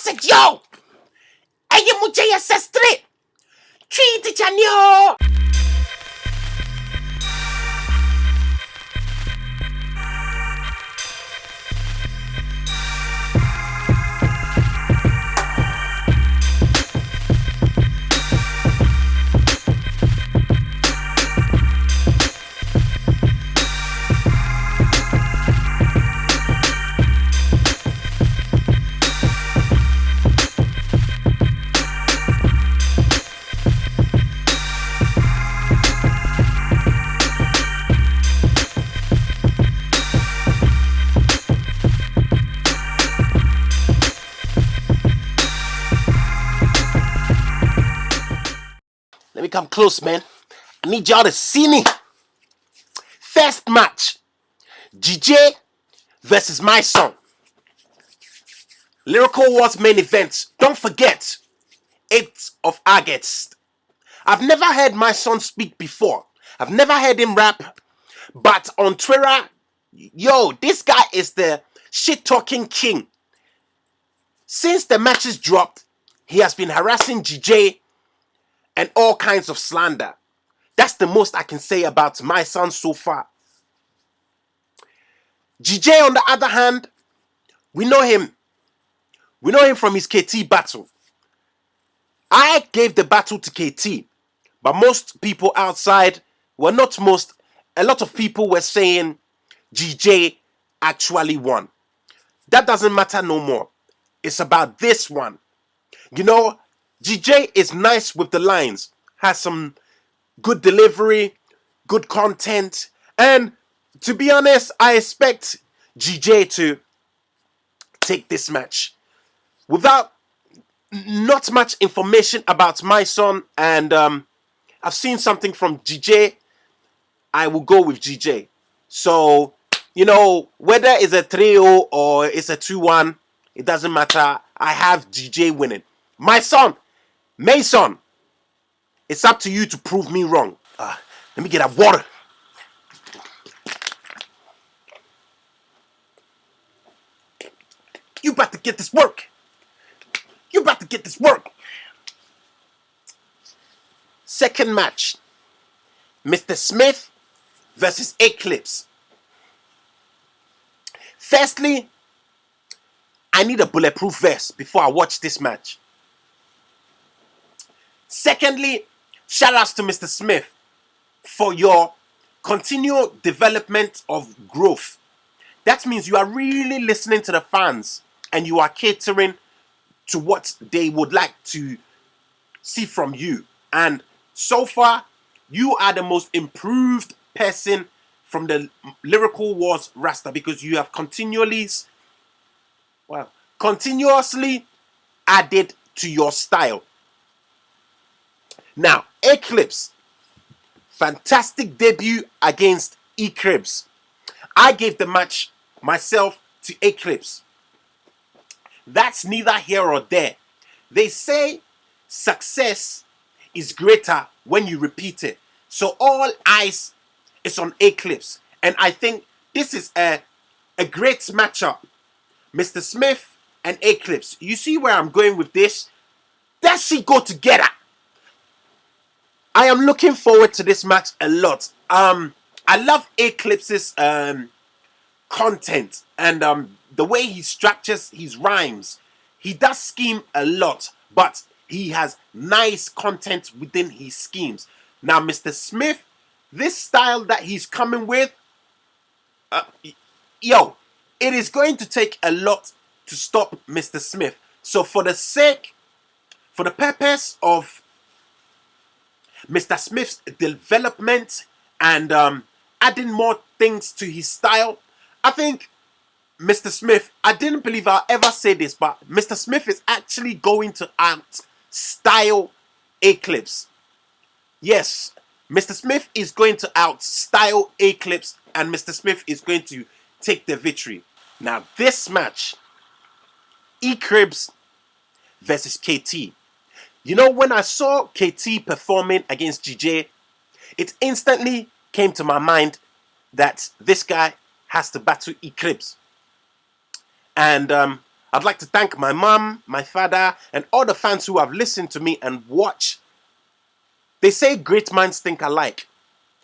said, yo! Aye mo jaya sestre! Twi Teacher nyo! Let me come close, man. I need y'all to see me. First match. GJ versus my son. Lyrical Wars main event. Don't forget, 8th of August. I've never heard my son speak before. I've never heard him rap. But on Twitter, yo, this guy is the shit-talking king. Since the matches dropped, he has been harassing GJ and all kinds of slander. That's the most I can say about my son so far. GJ, on the other hand, we know him. We know him from his KT battle. I gave the battle to KT, but most people outside, well, not most, a lot of people were saying GJ actually won. That doesn't matter no more. It's about this one. You know, GJ is nice with the lines, has some good delivery, good content, and to be honest, I expect GJ to take this match. Without not much information about my son, and I've seen something from GJ, I will go with GJ. So, you know, whether it's a 3-0 or it's a 2-1, it doesn't matter. I have GJ winning. My son, Mason, it's up to you to prove me wrong. Let me get that water. You about to get this work. You about to get this work. Second match. Mr. Smith versus Eclipse. Firstly, I need a bulletproof vest before I watch this match. Secondly, shout outs to Mr. Smith for your continual development of growth. That means you are really listening to the fans and you are catering to what they would like to see from you. And so far, you are the most improved person from the Lyrical Wars roster because you have continuously added to your style. Now, Eclipse, fantastic debut against Eclipse. I gave the match myself to Eclipse. That's neither here or there. They say success is greater when you repeat it. So all eyes is on Eclipse. And I think this is a great matchup. Mr. Smith and Eclipse. You see where I'm going with this? That should go together. I am looking forward to this match a lot. I love Eclipse's content and the way he structures his rhymes. He does scheme a lot, but he has nice content within his schemes. Now, Mr. Smith, this style that he's coming with, yo, it is going to take a lot to stop Mr. Smith. So for the purpose of Mr. Smith's development and adding more things to his style, I think Mr. Smith, I didn't believe I'll ever say this, but Mr. Smith is actually going to out-style Eclipse. Yes, Mr. Smith is going to out-style Eclipse and Mr. Smith is going to take the victory. Now this match, Eclipse versus KT. You know, when I saw KT performing against GJ, it instantly came to my mind that this guy has to battle Eclipse. And I'd like to thank my mum, my father, and all the fans who have listened to me and watched. They say great minds think alike.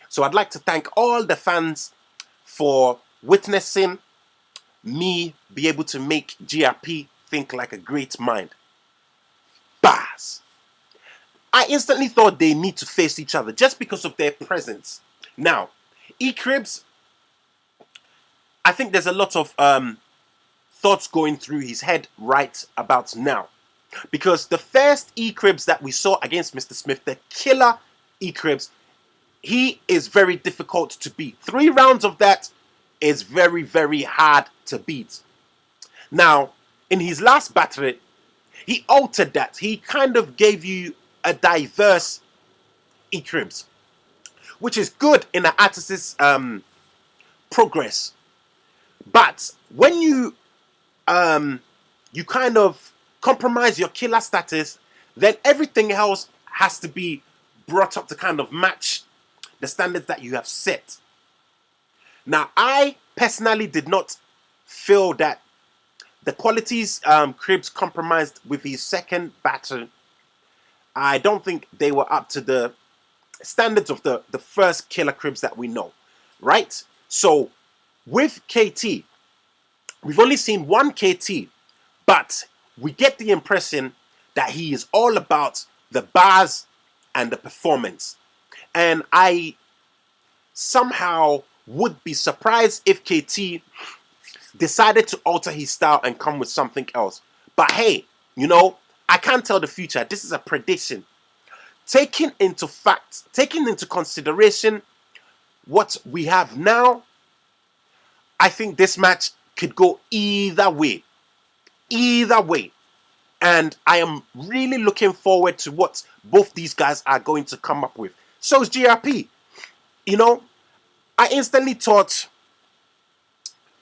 So I'd like to thank all the fans for witnessing me be able to make GRP think like a great mind. Bars. I instantly thought they need to face each other just because of their presence. Now, E-Cribs, I think there's a lot of thoughts going through his head right about now. Because the first E-Cribs that we saw against Mr. Smith, the killer E-Cribs, he is very difficult to beat. 3 rounds of that is very, very hard to beat. Now, in his last battle, he altered that. He kind of gave you a diverse E-Cribs, which is good in an artist's progress. But when you kind of compromise your killer status, then everything else has to be brought up to kind of match the standards that you have set. Now, I personally did not feel that the qualities Cribs compromised with his second battle, I don't think they were up to the standards of the first killer Cribs that we know, right? So, with KT, we've only seen one KT, but we get the impression that he is all about the bars and the performance. And I somehow would be surprised if KT decided to alter his style and come with something else. But hey, you know, I can't tell the future. This is a prediction. Taking into consideration what we have now, I think this match could go either way. Either way. And I am really looking forward to what both these guys are going to come up with. So is GRP. You know, I instantly thought,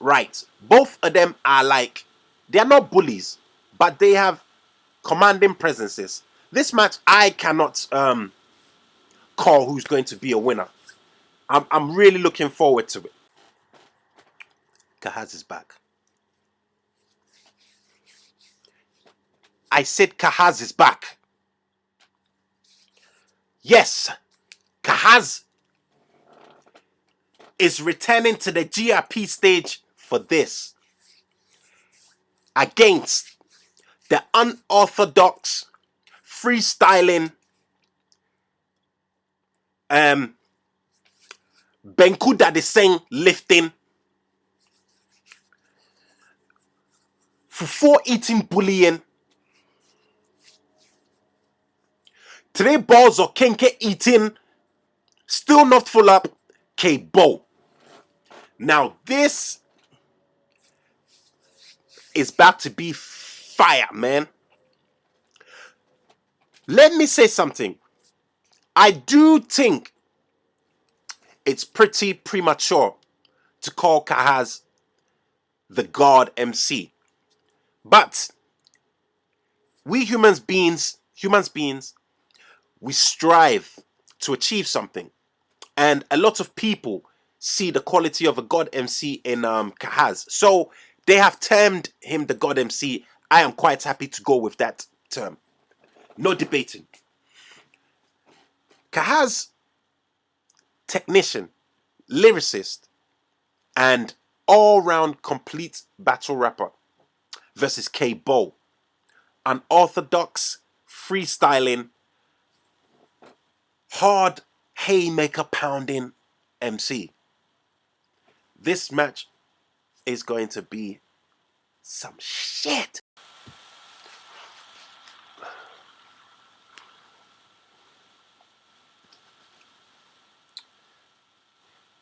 right, both of them are like, they are not bullies, but they have commanding presences. This match, I cannot call who's going to be a winner. I'm really looking forward to it. Kahaz is back. I said Kahaz is back. Yes, Kahaz is returning to the GRP stage for this. Against the unorthodox, freestyling, Benku Dadiseng lifting, Fufu eating bullying, 3 balls of Kenke eating, still not full up, K-Bo. Now this is about to be fire, man. Let me say something. I do think it's pretty premature to call Kahaz the God MC. But we human beings, we strive to achieve something. And a lot of people see the quality of a God MC in Kahaz. So they have termed him the God MC. I am quite happy to go with that term. No debating. Kahaz, technician, lyricist, and all-round complete battle rapper versus K-Bo, an orthodox, freestyling, hard haymaker pounding MC. This match is going to be some shit.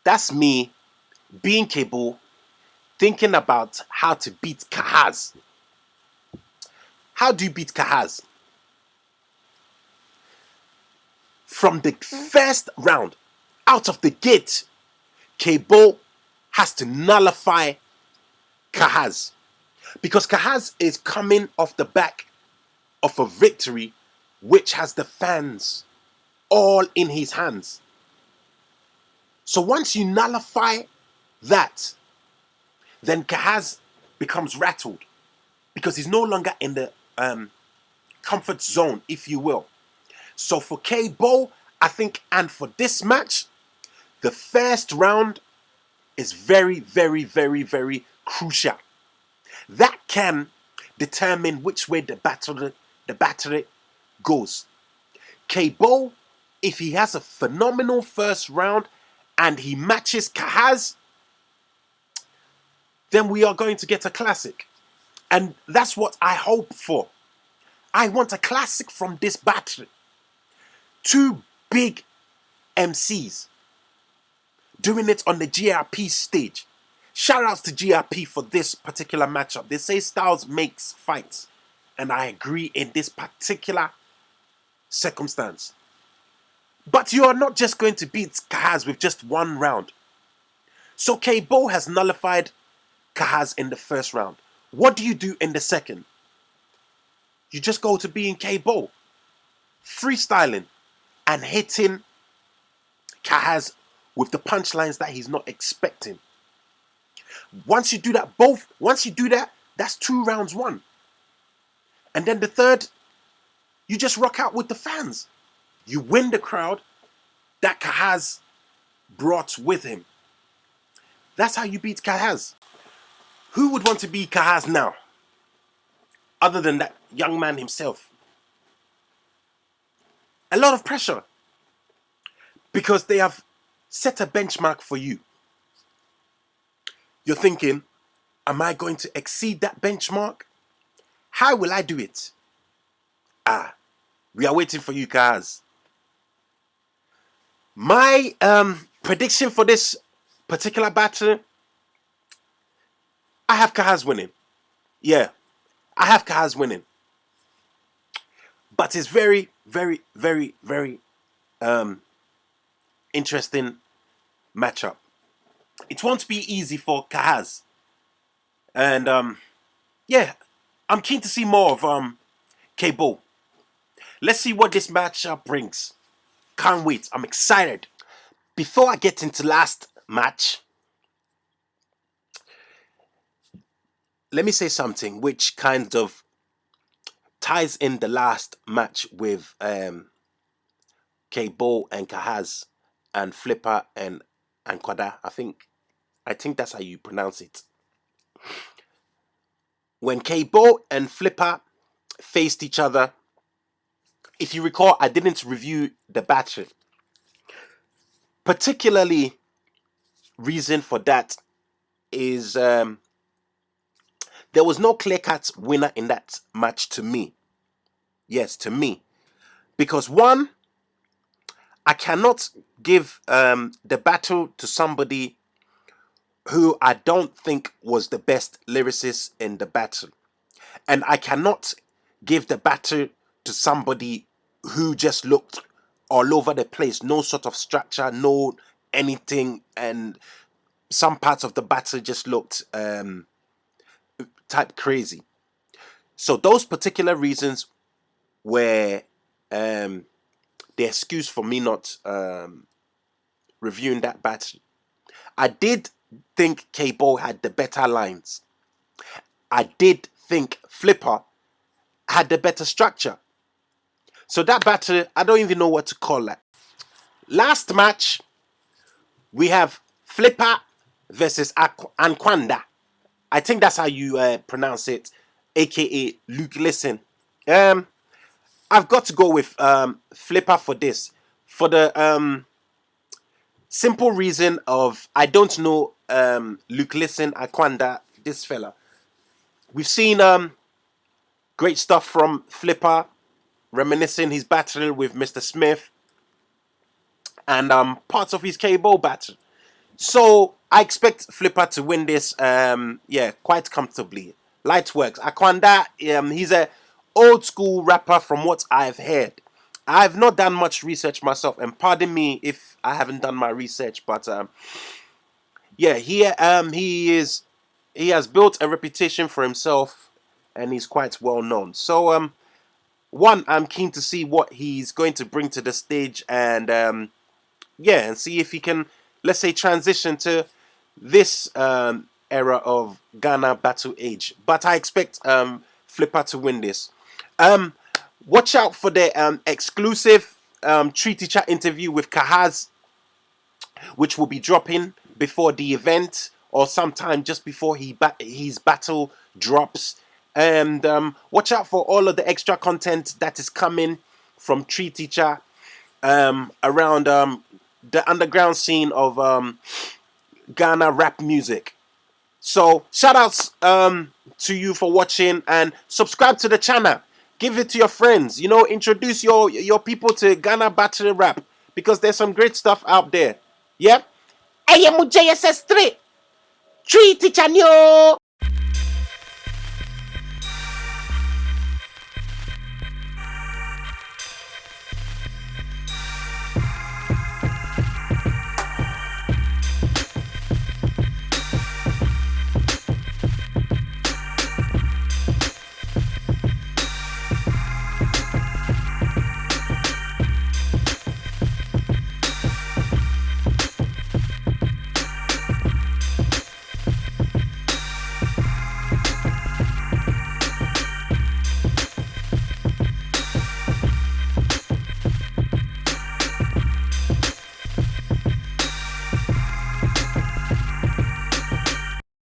That's me being K-Bo, thinking about how to beat Kahaz. How do you beat Kahaz? From the first round, out of the gate, K-Bo has to nullify Kahaz. Because Kahaz is coming off the back of a victory which has the fans all in his hands. So once you nullify that, then Kahaz becomes rattled. because he's no longer in the comfort zone, if you will. So for K-Bo, I think, and for this match, the first round is very, very, very, very crucial. That can determine which way the battle goes. K-Bo, if he has a phenomenal first round and he matches Kahaz, then we are going to get a classic. And that's what I hope for. I want a classic from this battle. Two big MCs doing it on the GRP stage. Shout outs to GRP for this particular matchup. They say styles makes fights, and I agree in this particular circumstance. But you are not just going to beat Kahaz with just one round. So K-Bo has nullified Kahaz in the first round. What do you do in the second? You just go to being K-Bo, freestyling and hitting Kahaz with the punchlines that he's not expecting. Once you do that, that's 2 rounds won. And then the third, you just rock out with the fans. You win the crowd that Kahaz brought with him. That's how you beat Kahaz. Who would want to be Kahaz now? Other than that young man himself. A lot of pressure. Because they have set a benchmark for you. You're thinking, am I going to exceed that benchmark? How will I do it? We are waiting for you, Kahaz. My prediction for this particular battle, I have Kahaz winning. Yeah, I have Kahaz winning. But it's very, very, very, very interesting matchup. It won't be easy for Kahaz. And yeah, I'm keen to see more of K-Bo. Let's see what this matchup brings. Can't wait. I'm excited. Before I get into last match, let me say something which kind of ties in the last match with K-Bo and Kahaz and Flipper and Kwada. I think that's how you pronounce it. When K-Bo and Flipper faced each other, if you recall, I didn't review the battle. Particularly, reason for that is there was no clear-cut winner in that match to me. Yes, to me. Because one, I cannot give the battle to somebody who I don't think was the best lyricist in the battle. And I cannot give the battle to somebody who just looked all over the place. No sort of structure, no anything. And some parts of the battle just looked type crazy. So those particular reasons were the excuse for me not reviewing that battle. I did think K-Bo had the better lines. I did think Flipper had the better structure. So that battle, I don't even know what to call that. Last match, we have Flipper versus Anquanda. I think that's how you pronounce it, aka Luke Listen. I've got to go with Flipper for this. For the simple reason of I don't know Luke Listen, Anquanda, this fella. We've seen great stuff from Flipper, reminiscing his battle with Mr. Smith and parts of his K-Bo battle. So I expect Flipper to win this, yeah, quite comfortably. Light works. Anquanda, he's a old school rapper from what I've heard. I've not done much research myself, and pardon me if I haven't done my research, but yeah, he has built a reputation for himself, and he's quite well known. So one, I'm keen to see what he's going to bring to the stage, and yeah, and see if he can, let's say, transition to this era of Ghana battle age. But I expect Flipper to win this. Watch out for the exclusive Twi Teacher interview with Kahaz, which will be dropping before the event or sometime just before his battle drops. And watch out for all of the extra content that is coming from Twi Teacher around the underground scene of Ghana rap music. So shout outs to you for watching, and subscribe to the channel. Give it to your friends. You know, introduce your people to Ghana battle rap, because there's some great stuff out there. Yep. I am JSS3 Twi Teacher.